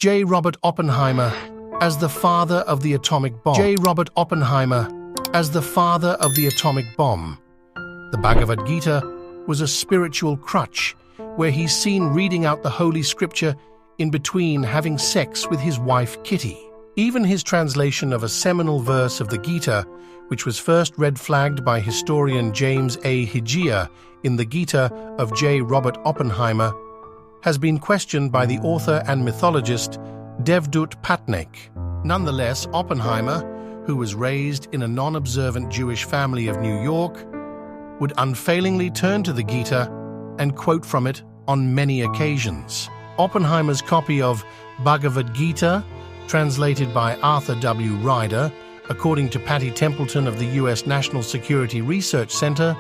J. Robert Oppenheimer as the father of the atomic bomb. J. Robert Oppenheimer as the father of the atomic bomb. The Bhagavad Gita was a spiritual crutch where he's seen reading out the Holy Scripture in between having sex with his wife Kitty. Even his translation of a seminal verse of the Gita, which was first red-flagged by historian James A. Hegel in the Gita of J. Robert Oppenheimer, has been questioned by the author and mythologist Devdutt Patnaik. Nonetheless, Oppenheimer, who was raised in a non-observant Jewish family of New York, would unfailingly turn to the Gita and quote from it on many occasions. Oppenheimer's copy of Bhagavad Gita, translated by Arthur W. Ryder, according to Patty Templeton of the U.S. National Security Research Center,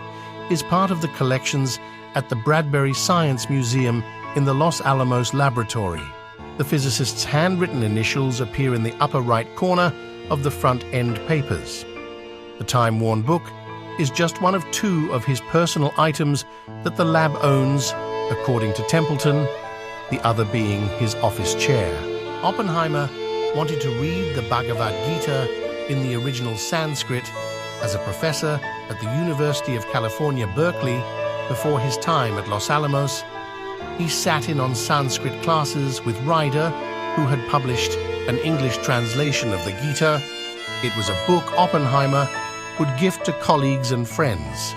is part of the collections at the Bradbury Science Museum in the Los Alamos Laboratory. The physicist's handwritten initials appear in the upper right corner of the front-end papers. The time-worn book is just one of two of his personal items that the lab owns, according to Templeton, the other being his office chair. Oppenheimer wanted to read the Bhagavad Gita in the original Sanskrit as a professor at the University of California, Berkeley, before his time at Los Alamos. He sat in on Sanskrit classes with Ryder, who had published an English translation of the Gita. It was a book Oppenheimer would gift to colleagues and friends.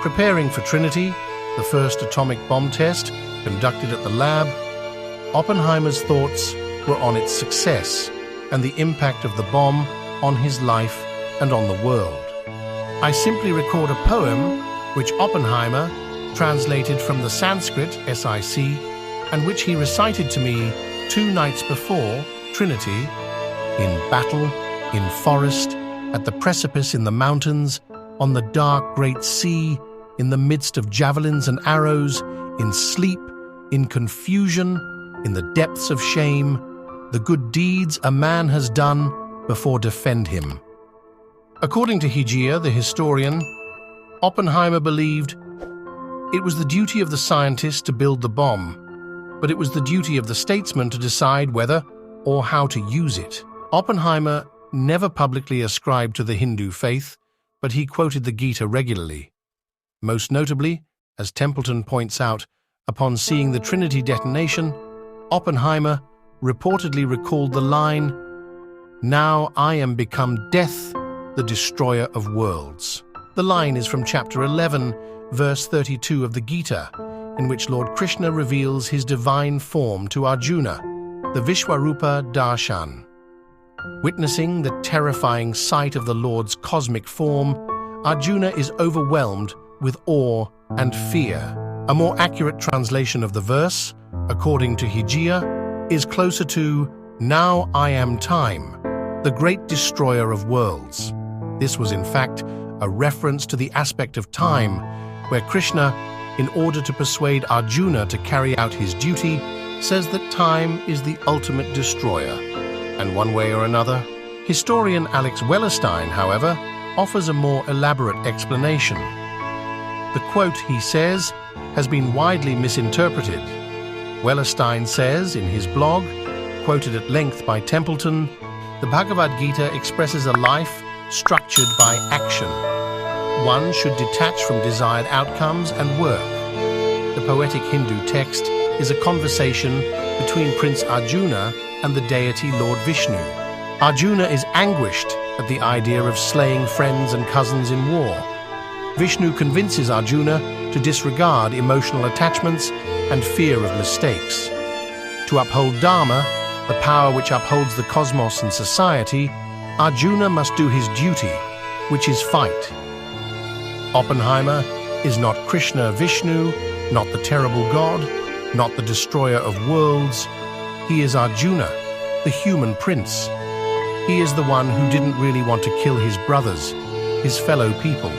Preparing for Trinity, the first atomic bomb test conducted at the lab, Oppenheimer's thoughts were on its success and the impact of the bomb on his life and on the world. I simply record a poem which Oppenheimer translated from the Sanskrit, SIC, and which he recited to me 2 nights before Trinity, in battle, in forest, at the precipice in the mountains, on the dark great sea, in the midst of javelins and arrows, in sleep, in confusion, in the depths of shame, the good deeds a man has done before defend him. According to Hegel, the historian, Oppenheimer believed it was the duty of the scientist to build the bomb, but it was the duty of the statesman to decide whether or how to use it. Oppenheimer never publicly ascribed to the Hindu faith, but he quoted the Gita regularly. Most notably, as Templeton points out, upon seeing the Trinity detonation, Oppenheimer reportedly recalled the line, "Now I am become death, the destroyer of worlds." The line is from chapter 11, verse 32 of the Gita, in which Lord Krishna reveals his divine form to Arjuna, the Vishwarupa Darshan. Witnessing the terrifying sight of the Lord's cosmic form, Arjuna is overwhelmed with awe and fear. A more accurate translation of the verse, according to Hegel, is closer to, "Now I am time, the great destroyer of worlds." This was in fact a reference to the aspect of time where Krishna, in order to persuade Arjuna to carry out his duty, says that time is the ultimate destroyer. And one way or another, historian Alex Wellerstein, however, offers a more elaborate explanation. The quote, he says, has been widely misinterpreted. Wellerstein says in his blog, quoted at length by Templeton, the Bhagavad Gita expresses a life structured by action. One should detach from desired outcomes and work. The poetic Hindu text is a conversation between Prince Arjuna and the deity Lord Vishnu. Arjuna is anguished at the idea of slaying friends and cousins in war. Vishnu convinces Arjuna to disregard emotional attachments and fear of mistakes. To uphold Dharma, the power which upholds the cosmos and society, Arjuna must do his duty, which is fight. Oppenheimer is not Krishna Vishnu, not the terrible god, not the destroyer of worlds. He is Arjuna, the human prince. He is the one who didn't really want to kill his brothers, his fellow people.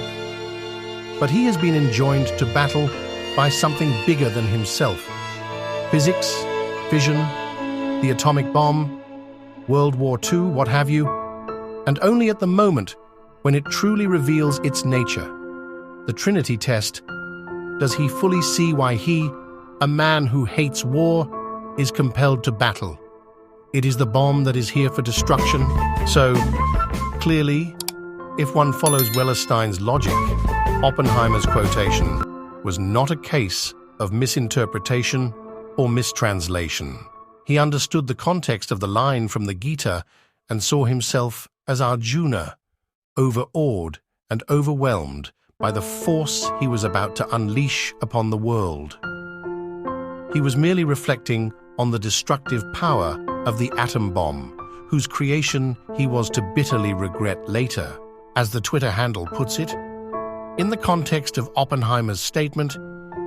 But he has been enjoined to battle by something bigger than himself. Physics, fission, the atomic bomb, World War II, what have you, and only at the moment when it truly reveals its nature, the Trinity test, does he fully see why he, a man who hates war, is compelled to battle. It is the bomb that is here for destruction. So, clearly, if one follows Wallerstein's logic, Oppenheimer's quotation was not a case of misinterpretation or mistranslation. He understood the context of the line from the Gita and saw himself as Arjuna, overawed and overwhelmed by the force he was about to unleash upon the world. He was merely reflecting on the destructive power of the atom bomb, whose creation he was to bitterly regret later. As the Twitter handle puts it, in the context of Oppenheimer's statement,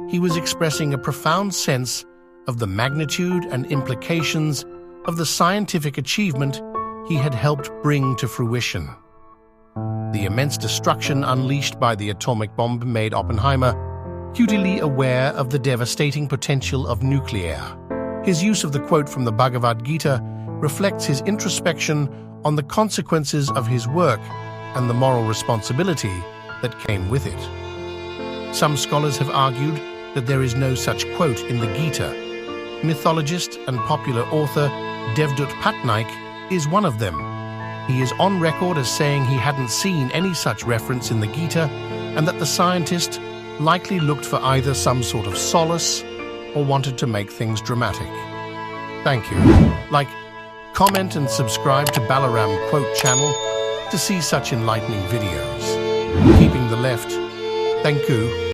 he was expressing a profound sense of the magnitude and implications of the scientific achievement he had helped bring to fruition. The immense destruction unleashed by the atomic bomb made Oppenheimer acutely aware of the devastating potential of nuclear. His use of the quote from the Bhagavad Gita reflects his introspection on the consequences of his work and the moral responsibility that came with it. Some scholars have argued that there is no such quote in the Gita. Mythologist and popular author Devdutt Patnaik is one of them. He is on record as saying he hadn't seen any such reference in the Gita and that the scientist likely looked for either some sort of solace or wanted to make things dramatic. Thank you. Like, comment and subscribe to Balaram Quote channel to see such enlightening videos. Keeping the left. Thank you.